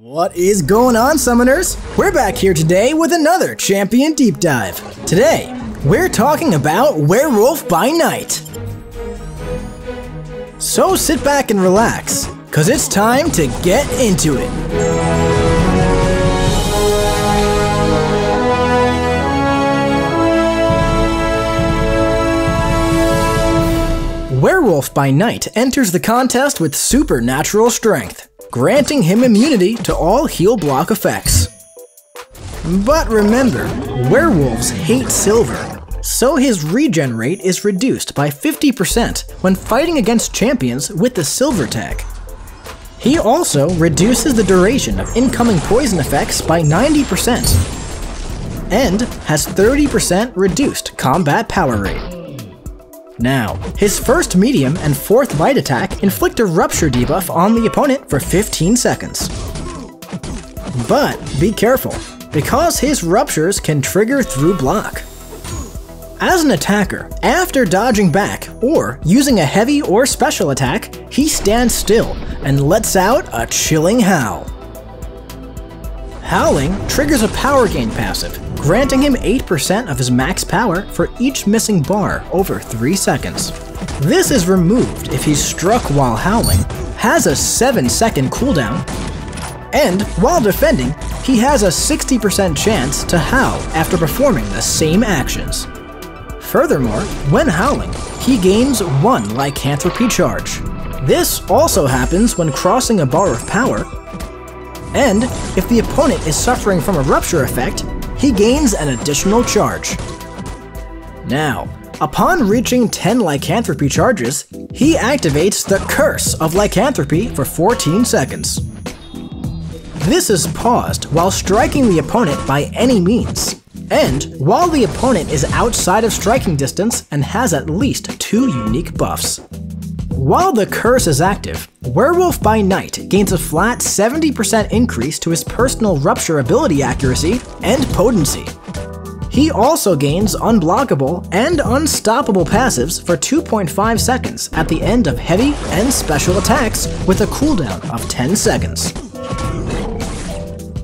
What is going on, Summoners? We're back here today with another Champion Deep Dive. Today, we're talking about Werewolf by Night. So sit back and relax, cause it's time to get into it. Werewolf by Night enters the contest with supernatural strength, granting him immunity to all heal block effects. But remember, werewolves hate silver, so his regen rate is reduced by 50% when fighting against champions with the silver tag. He also reduces the duration of incoming poison effects by 90%, and has 30% reduced combat power rate. Now, his first medium and fourth light attack inflict a rupture debuff on the opponent for 15 seconds. But be careful, because his ruptures can trigger through block. As an attacker, after dodging back or using a heavy or special attack, he stands still and lets out a chilling howl. Howling triggers a power gain passive, granting him 8% of his max power for each missing bar over 3 seconds. This is removed if he's struck while howling, has a 7-second cooldown, and while defending, he has a 60% chance to howl after performing the same actions. Furthermore, when howling, he gains 1 Lycanthropy charge. This also happens when crossing a bar of power, and if the opponent is suffering from a rupture effect, he gains an additional charge. Now, upon reaching 10 Lycanthropy charges, he activates the Curse of Lycanthropy for 14 seconds. This is paused while striking the opponent by any means, and while the opponent is outside of striking distance and has at least 2 unique buffs. While the curse is active, Werewolf by Night gains a flat 70% increase to his personal rupture ability accuracy and potency. He also gains unblockable and unstoppable passives for 2.5 seconds at the end of heavy and special attacks with a cooldown of 10 seconds.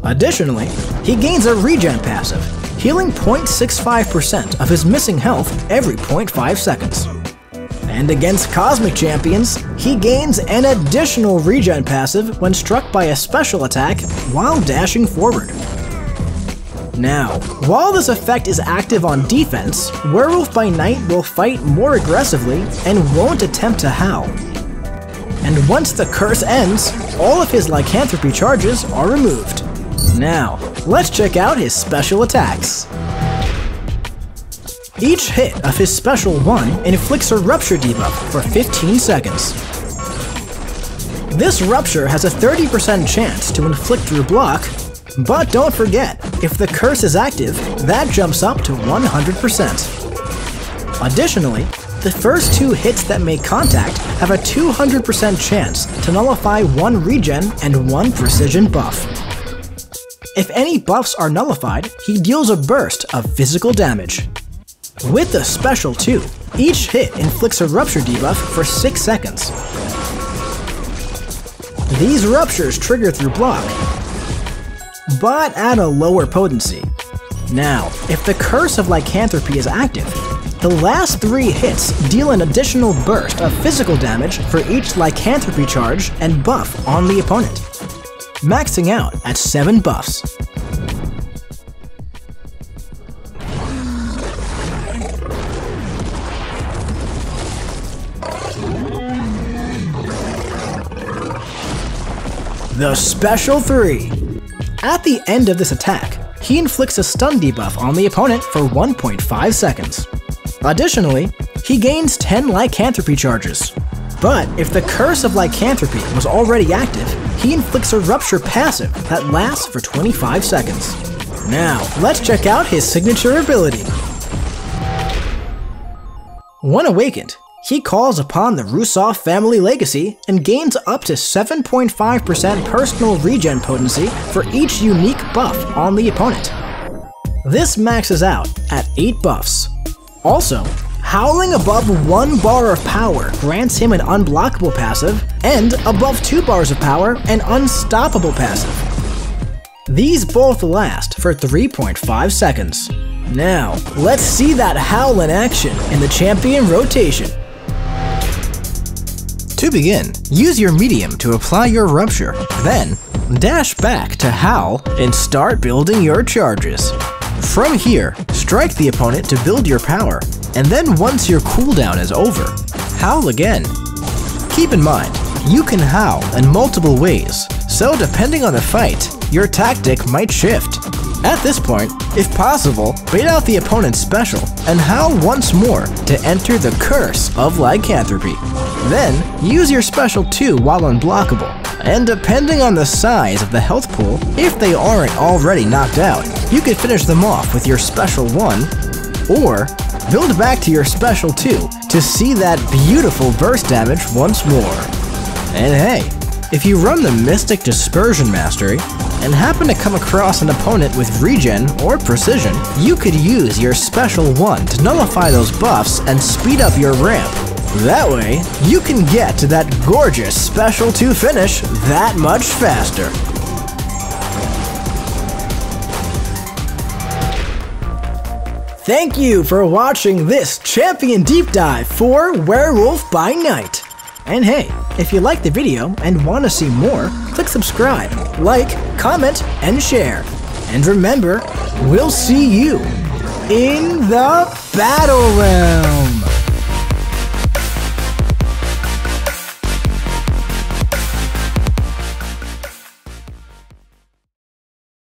Additionally, he gains a regen passive, healing 0.65% of his missing health every 0.5 seconds. And against Cosmic Champions, he gains an additional regen passive when struck by a special attack while dashing forward. Now, while this effect is active on defense, Werewolf by Night will fight more aggressively and won't attempt to howl. And once the curse ends, all of his Lycanthropy charges are removed. Now, let's check out his special attacks. Each hit of his special 1 inflicts a rupture debuff for 15 seconds. This rupture has a 30% chance to inflict through block, but don't forget, if the curse is active, that jumps up to 100%. Additionally, the first 2 hits that make contact have a 200% chance to nullify 1 regen and 1 precision buff. If any buffs are nullified, he deals a burst of physical damage. With the special 2, each hit inflicts a rupture debuff for 6 seconds. These ruptures trigger through block, but at a lower potency. Now, if the Curse of Lycanthropy is active, the last 3 hits deal an additional burst of physical damage for each Lycanthropy charge and buff on the opponent, maxing out at 7 buffs. The Special 3. At the end of this attack, he inflicts a stun debuff on the opponent for 1.5 seconds. Additionally, he gains 10 Lycanthropy charges. But if the Curse of Lycanthropy was already active, he inflicts a rupture passive that lasts for 25 seconds. Now, let's check out his signature ability. When awakened, he calls upon the Rusoff family legacy and gains up to 7.5% personal regen potency for each unique buff on the opponent. This maxes out at 8 buffs. Also, howling above 1 bar of power grants him an unblockable passive, and above 2 bars of power, an unstoppable passive. These both last for 3.5 seconds. Now, let's see that Howl in action in the champion rotation. To begin, use your medium to apply your rupture, then dash back to Howl and start building your charges. From here, strike the opponent to build your power, and then once your cooldown is over, Howl again. Keep in mind, you can howl in multiple ways, so depending on the fight, your tactic might shift. At this point, if possible, bait out the opponent's special and howl once more to enter the curse of Lycanthropy. Then, use your special too while unblockable, and depending on the size of the health pool, if they aren't already knocked out, you can finish them off with your special 1, or build back to your special 2 to see that beautiful burst damage once more. And hey, if you run the Mystic Dispersion Mastery and happen to come across an opponent with regen or precision, you could use your special 1 to nullify those buffs and speed up your ramp. That way, you can get to that gorgeous special 2 finish that much faster. Thank you for watching this champion deep dive for Werewolf by Night. And hey, if you liked the video and want to see more, click subscribe, like, comment, and share. And remember, we'll see you in the Battle Realm!